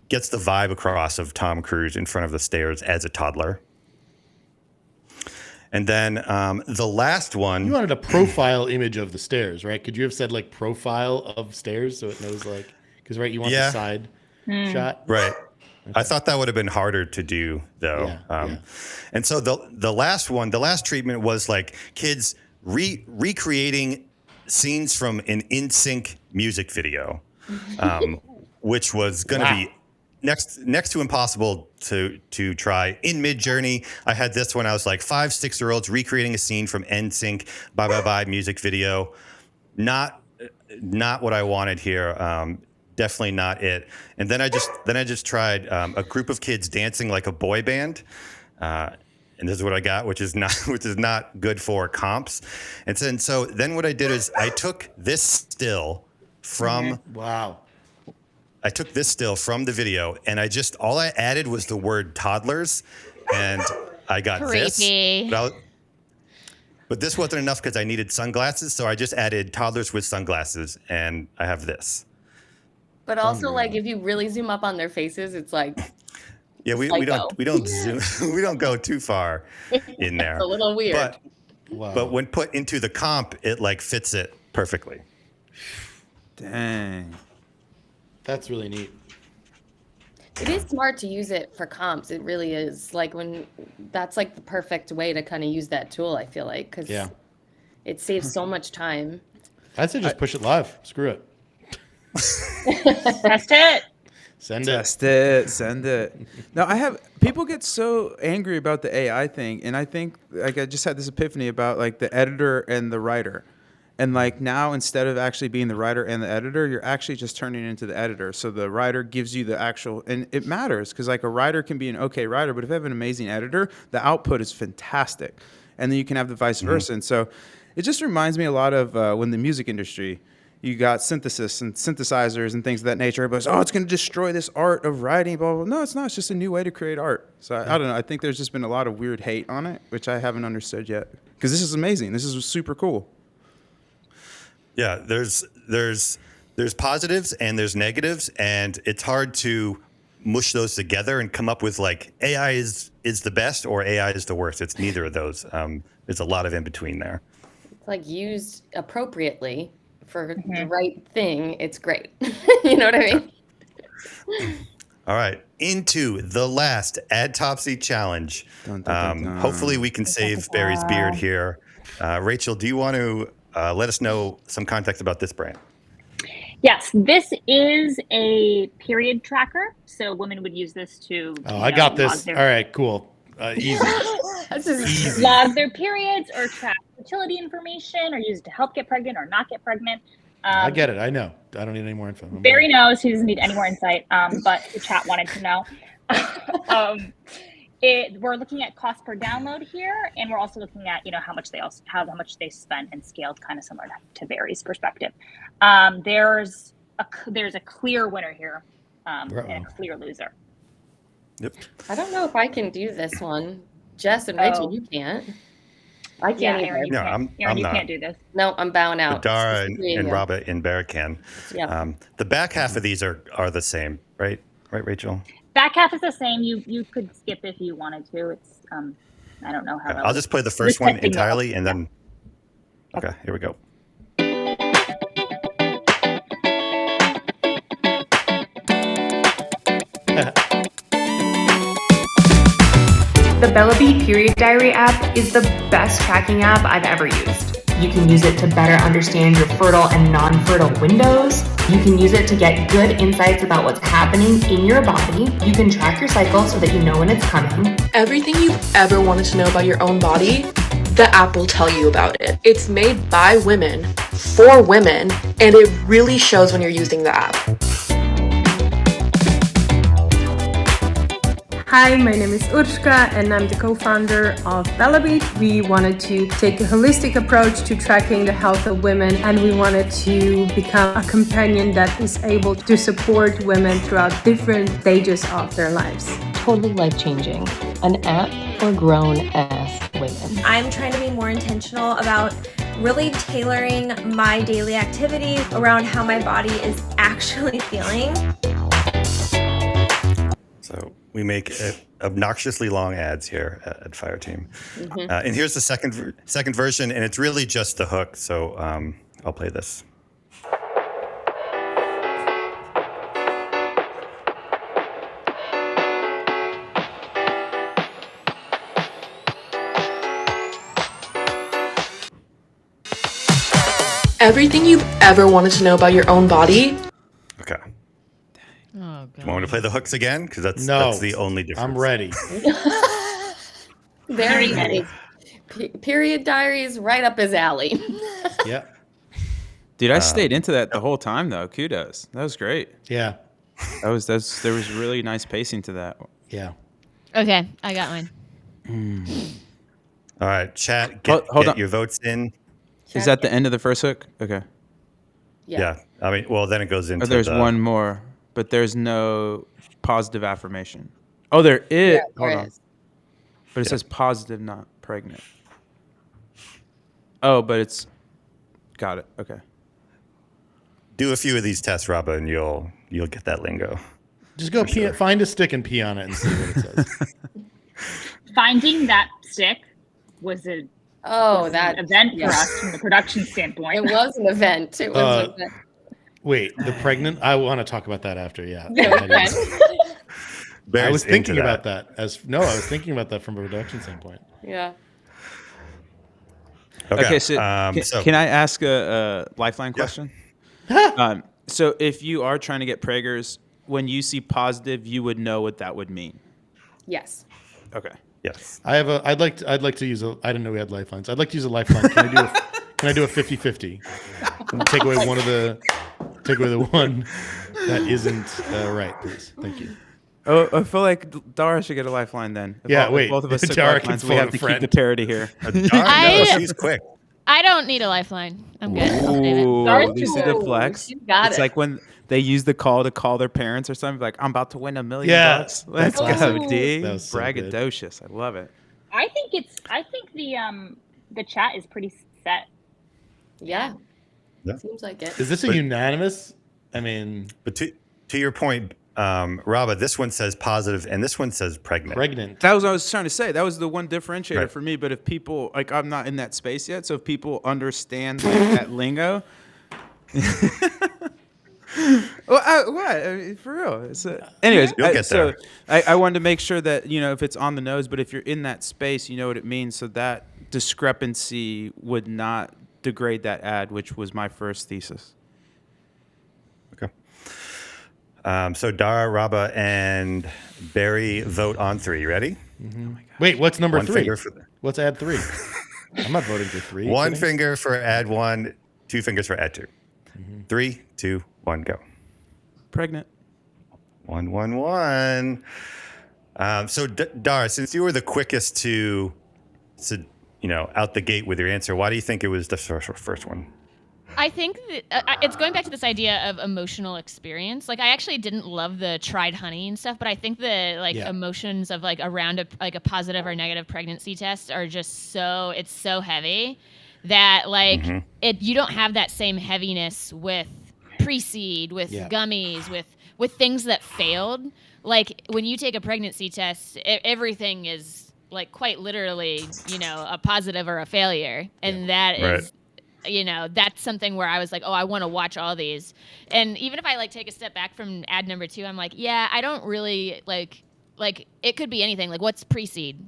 S1: gets the vibe across of Tom Cruise in front of the stairs as a toddler. And then the last one,
S5: you wanted a profile image of the stairs, right? Could you have said like profile of stairs so it knows like, because you want the side shot,
S1: right? Okay. I thought that would have been harder to do though. And so the last treatment was like kids recreating scenes from an NSYNC music video, which was going to be next to impossible to try. In Midjourney, I had this one. I was like 5-6-year-olds recreating a scene from NSYNC Bye Bye Bye music video. Not what I wanted here. Definitely not it. And then I just tried a group of kids dancing like a boy band. And this is what I got, which is not good for comps. And so then what I did is I took this still from I took this still from the video, and all I added was the word toddlers, and I got
S2: Creepy.
S1: this. But this wasn't enough because I needed sunglasses, so I just added toddlers with sunglasses, and I have this.
S4: But also, like, if you really zoom up on their faces, it's like.
S1: Yeah, we don't zoom, we don't go too far in there.
S4: It's a little weird.
S1: But when put into the comp, it like fits it perfectly.
S3: Dang.
S5: That's really neat.
S4: It is smart to use it for comps. It really is. Like that's like the perfect way to kind of use that tool, I feel like, because it saves so much time.
S5: I'd say just push it live. Screw it.
S7: Test it.
S5: Send
S3: it. Now people get so angry about the AI thing, and I think like I just had this epiphany about like the editor and the writer. And like now, instead of actually being the writer and the editor, you're actually just turning into the editor. So the writer gives you the actual, and it matters because like a writer can be an okay writer, but if you have an amazing editor, the output is fantastic. And then you can have the vice versa. And so it just reminds me a lot of when the music industry, you got synthesis and synthesizers and things of that nature. Everybody's, it's going to destroy this art of writing, blah, blah, blah. No, it's not. It's just a new way to create art. So I don't know. I think there's just been a lot of weird hate on it, which I haven't understood yet. Because this is amazing. This is super cool.
S1: Yeah, there's positives and there's negatives, and it's hard to mush those together and come up with like AI is the best or AI is the worst. It's neither of those. There's a lot of in between there.
S4: It's like used appropriately for the right thing. It's great. You know what I mean?
S1: All right, into the last Adtopsy challenge. Hopefully we can save Barry's beard here. Rachel, do you want to let us know some context about this brand?
S7: Yes, this is a period tracker. So women would use this to
S5: I got this. All right, cool. Easy.
S7: Easy. Log their periods or track fertility information or use it to help get pregnant or not get pregnant.
S5: I get it. I know. I don't need any more info.
S7: Barry knows. He doesn't need any more insight. But the chat wanted to know. We're looking at cost per download here, and we're also looking at how much they spend and scaled, kind of similar to Barry's perspective. There's a clear winner here and a clear loser.
S1: Yep.
S4: I don't know if I can do this one. Jess and Rachel, you can't. I can't either.
S1: No, I'm
S7: you
S1: not.
S7: can't do this.
S4: No, I'm bowing out.
S1: Dara and Robert and Barrett can.
S4: Yeah.
S1: The back half of these are the same, right? Right, Rachel?
S7: Back half is the same. You could skip if you wanted to. It's I don't know how.
S1: I'll just play the first one entirely, and then. Okay, here we go.
S14: The Bellabeat Period Diary app is the best tracking app I've ever used. You can use it to better understand your fertile and non-fertile windows. You can use it to get good insights about what's happening in your body. You can track your cycle so that you know when it's coming.
S15: Everything you've ever wanted to know about your own body, the app will tell you about it. It's made by women, for women, and it really shows when you're using the app.
S16: Hi, my name is Urška and I'm the co-founder of Bellabeat. We wanted to take a holistic approach to tracking the health of women, and we wanted to become a companion that is able to support women throughout different stages of their lives.
S17: Totally life-changing. An app for grown-ass women.
S18: I'm trying to be more intentional about really tailoring my daily activity around how my body is actually feeling.
S1: So we make obnoxiously long ads here at FireTeam.
S4: Mm-hmm.
S1: And here's the second version, and it's really just the hook. So I'll play this.
S15: Everything you've ever wanted to know about your own body.
S1: Okay.
S2: Oh, God.
S1: Want me to play the hooks again? Because that's the only difference.
S5: I'm ready.
S4: Very ready. Period diaries right up his alley.
S5: Yep.
S3: Dude, I stayed into that the whole time though. Kudos. That was great.
S5: Yeah.
S3: There was really nice pacing to that.
S5: Yeah.
S2: Okay, I got mine.
S1: All right, chat.
S3: Hold
S1: Get
S3: on.
S1: your votes in.
S3: Is that the end of the first hook? Okay.
S1: Yeah. I mean, well, then it goes into.
S3: Oh, there's one more, but there's no positive affirmation. Oh, there is.
S4: Yeah,
S3: Hold
S4: there
S3: on.
S4: is.
S3: But it says positive, not pregnant. Oh, but it's. Got it. Okay.
S1: Do a few of these tests, Robba, and you'll get that lingo.
S5: Just go find a stick and pee on it and see what it says.
S7: Finding that stick was an event for
S4: yes.
S7: us from the production standpoint.
S4: It was an event. It was an event.
S5: Wait, the pregnant? I want to talk about that after. Yeah. I was thinking about that. I was thinking about that from a production standpoint.
S4: Yeah.
S3: Okay, so can I ask a lifeline question? So if you are trying to get preggers, when you see positive, you would know what that would mean.
S4: Yes.
S3: Okay.
S1: Yes.
S5: I'd like to use I didn't know we had lifelines. I'd like to use a lifeline. Can I do a 50-50? Take away the one that isn't right, please. Thank you.
S3: Oh, I feel like Dara should get a lifeline then.
S5: Wait.
S3: Both of us took
S5: Dara
S3: lifelines.
S5: can
S3: We
S5: phone
S3: have
S5: a
S3: to
S5: friend.
S3: keep the parity here.
S1: She's quick.
S2: I don't need a lifeline. I'm good. I'll save it.
S3: Ooh, you see the flex?
S4: You got
S3: It's
S4: it.
S3: like when they use the call to call their parents or something. Like, I'm about to win $1 million.
S5: Yeah.
S3: Bucks. Let's
S5: That's
S3: go,
S5: awesome.
S3: D.
S5: That was so good.
S3: Braggadocious. I love it.
S7: I think the chat is pretty set.
S4: Yeah.
S1: Yeah.
S4: Seems like it.
S5: Is this a unanimous? I mean,
S1: But to your point, Robba, this one says positive and this one says pregnant.
S5: pregnant.
S3: That was what I was trying to say. That was the one differentiator
S1: Right.
S3: for me. But if people, like, I'm not in that space yet. So if people understand like, that lingo. Well, what? I mean, for real. Anyways,
S1: You'll get there.
S3: I wanted to make sure that, if it's on the nose, but if you're in that space, you know what it means. So that discrepancy would not degrade that ad, which was my first thesis.
S1: Okay. So Dara, Raba, and Barry vote on 3. You ready?
S5: Mm-hmm. Wait, what's number 3? What's ad 3? I'm not voting for 3.
S1: One finger for ad 1, 2 fingers for ad 2. 3, 2, 1, go.
S3: Pregnant.
S1: 1, 1, 1. So Dara, since you were the quickest to out the gate with your answer, why do you think it was the first one?
S2: I think that, it's going back to this idea of emotional experience. Like, I actually didn't love the tried honey and stuff, but I think the emotions of around a positive or negative pregnancy test are just it's so heavy that you don't have that same heaviness with pre-seed, with gummies, with things that failed. Like, when you take a pregnancy test, everything is quite literally, a positive or a failure, and that is. That's something where I was like, oh, I want to watch all these. And even if I take a step back from ad number 2, I'm like, yeah, I don't really like it could be anything. Like, what's pre-seed?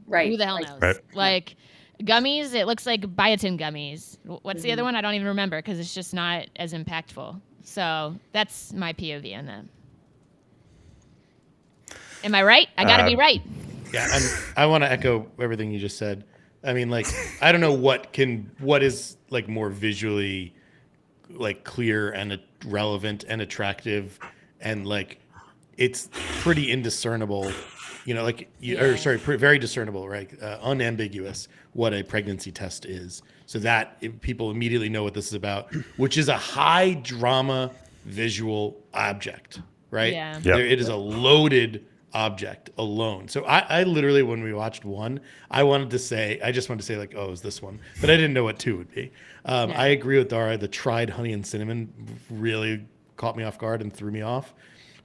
S4: Right.
S2: Who the hell knows?
S1: Right.
S2: Like, gummies, it looks like biotin gummies. What's the other one? I don't even remember because it's just not as impactful. So that's my POV on that. Am I right? I got to be right.
S5: Yeah, I want to echo everything you just said. I mean, I don't know what is more visually clear and relevant and attractive, and it's pretty indiscernible, very discernible, right? Unambiguous what a pregnancy test is, so that people immediately know what this is about, which is a high drama visual object, right?
S2: Yeah.
S1: Yep.
S5: It is a loaded object alone. So I literally, when we watched 1, I just wanted to say oh, is this one? But I didn't know what 2 would be. I agree with Dara. The tried honey and cinnamon really caught me off guard and threw me off.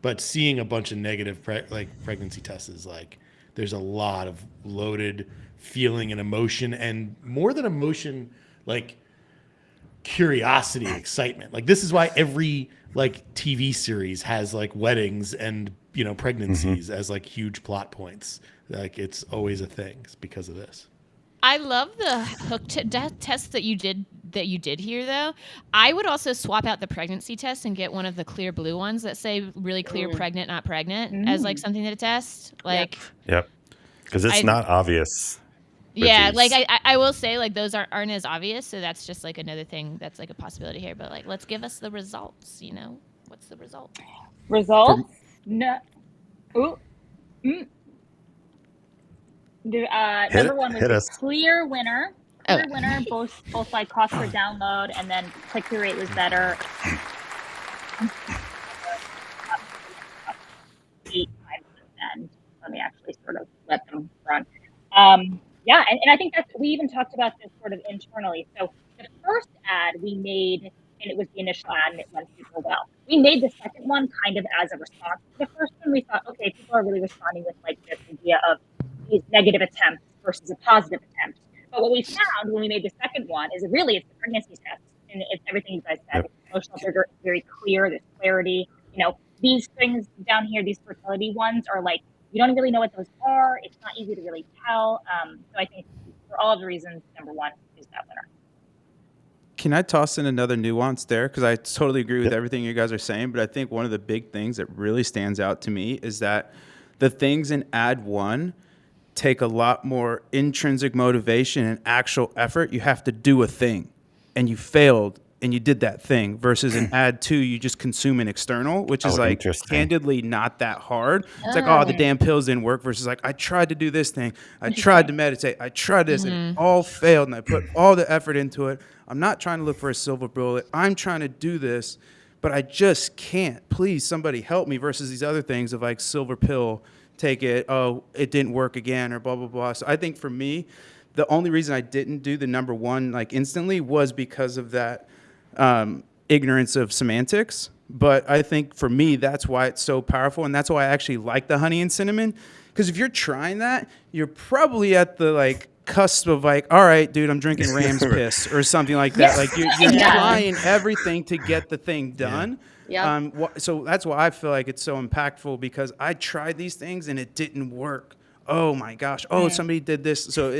S5: But seeing a bunch of negative pregnancy tests is there's a lot of loaded feeling and emotion, and more than emotion, curiosity, excitement. This is why every TV series has weddings and pregnancies as huge plot points. It's always a thing. It's because of this.
S2: I love the hook test that you did here, though. I would also swap out the pregnancy test and get one of the clear blue ones that say really clear pregnant, not pregnant as something to test.
S1: Yep. Because it's not obvious.
S2: Yeah, I will say those aren't as obvious, so that's just another thing that's a possibility here. But let's give us the results. What's the result?
S7: Results? No. Ooh. Number 1 was a clear winner. Clear winner, both cost per download, and then click-through rate was better. 8 times and let me actually sort of let them run. And I think we even talked about this sort of internally. So the first ad we made, and it was the initial ad, and it went super well. We made the second one kind of as a response to the first one. We thought, okay, people are really responding with this idea of these negative attempts versus a positive attempt. But what we found when we made the second one is it's the pregnancy test, and it's everything you guys said. It's emotional trigger, very clear, there's clarity. These things down here, these fertility ones are you don't really know what those are. It's not easy to really tell. So I think for all of the reasons, number 1 is that winner.
S3: Can I toss in another nuance there? Because I totally agree with everything you guys are saying, but I think one of the big things that really stands out to me is that the things in ad 1 take a lot more intrinsic motivation and actual effort. You have to do a thing, and you failed, and you did that thing, versus in ad 2, you just consume an external, which is candidly not that hard. It's the damn pills didn't work, versus I tried to do this thing. I tried to meditate. I tried this, and it all failed, and I put all the effort into it. I'm not trying to look for a silver bullet. I'm trying to do this, but I just can't. Please, somebody help me, versus these other things of silver pill, take it, oh, it didn't work again, or blah, blah, blah. So I think for me, the only reason I didn't do the number 1 instantly was because of that ignorance of semantics. But I think for me, that's why it's so powerful, and that's why I actually like the honey and cinnamon. Because if you're trying that, you're probably at the cusp of like, all right, dude, I'm drinking Ram's piss or something like that. Like you're trying everything to get the thing done.
S4: Yeah.
S3: So that's why I feel like it's so impactful, because I tried these things and it didn't work. Oh my gosh. Oh, somebody did this. So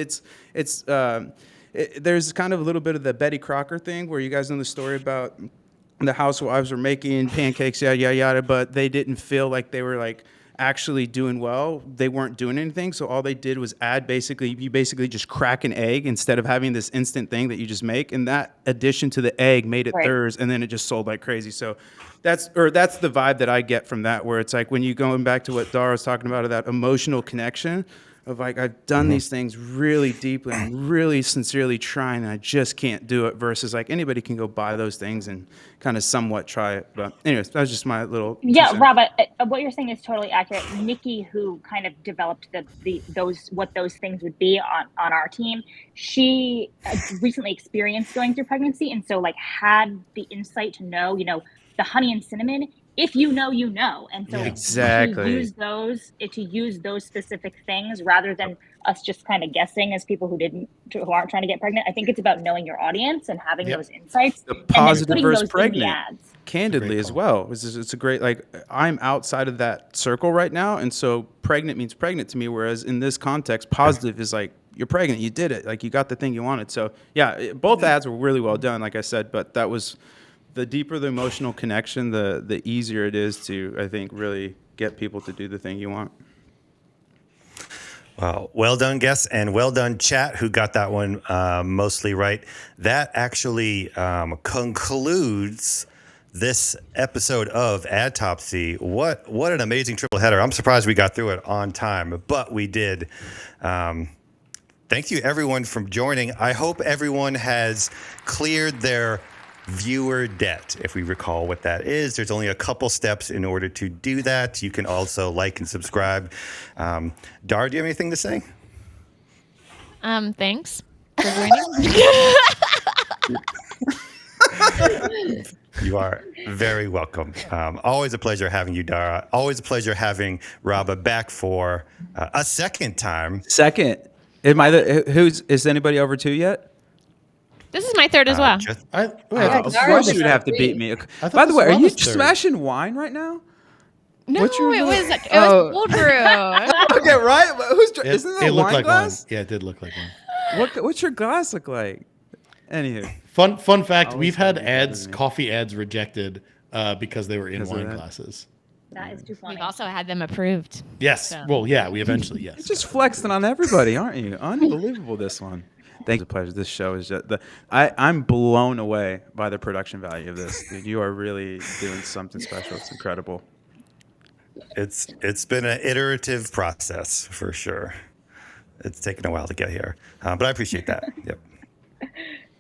S3: there's kind of a little bit of the Betty Crocker thing where you guys know the story about the housewives were making pancakes, yada, yada, yada, but they didn't feel like they were like actually doing well. They weren't doing anything. So all they did was you basically just crack an egg instead of having this instant thing that you just make. And that addition to the egg made it theirs, and then it just sold like crazy. So that's the vibe that I get from that, where it's like when you going back to what Dara was talking about, of that emotional connection of like, I've done these things really deeply and really sincerely trying, and I just can't do it, versus like anybody can go buy those things and kind of somewhat try it. But anyways, that was just my little.
S7: Yeah, Rob, what you're saying is totally accurate. Nikki, who kind of developed what those things would be on our team, she recently experienced going through pregnancy, and so like had the insight to know, the honey and cinnamon. If you know, you know, and so to use those specific things rather than us just kind of guessing as people who aren't trying to get pregnant. I think it's about knowing your audience and having those insights.
S3: The positive versus
S7: pregnant.
S3: pregnant, candidly as well. It's a great, like, I'm outside of that circle right now, and so pregnant means pregnant to me. Whereas in this context, positive is like, you're pregnant, you did it, like you got the thing you wanted. So yeah, both ads were really well done, like I said, but that was. The deeper the emotional connection, the easier it is to, I think, really get people to do the thing you want.
S1: Well done, guests, and well done, chat, who got that one mostly right. That actually concludes this episode of Adtopsy. What an amazing triple header. I'm surprised we got through it on time, but we did. Thank you, everyone, for joining. I hope everyone has cleared their viewer debt, if we recall what that is. There's only a couple steps in order to do that. You can also like and subscribe. Dara, do you have anything to say?
S2: Thanks for joining.
S1: You are very welcome. Always a pleasure having you, Dara. Always a pleasure having Rabah back for a second time.
S3: Second. Is anybody over 2 yet?
S2: This is my third as well.
S3: Of course you would have to beat me. By the way, are you smashing wine right now?
S2: No, it was cold brew.
S3: Okay, right? Isn't that a wine glass?
S5: Wine. Yeah, it did look like wine.
S3: What's your glass look like? Anywho.
S5: Fun fact, we've had coffee ads rejected because they were in wine glasses.
S7: That is too funny.
S2: We've also had them approved.
S5: Yes.
S2: So.
S5: Well, yeah, we eventually, yes.
S3: You're just flexing on everybody, aren't you? Unbelievable, this one. Thanks. It's a pleasure. This show is just I'm blown away by the production value of this. Dude, you are really doing something special. It's incredible.
S1: It's been an iterative process for sure. It's taken a while to get here, but I appreciate that. Yep.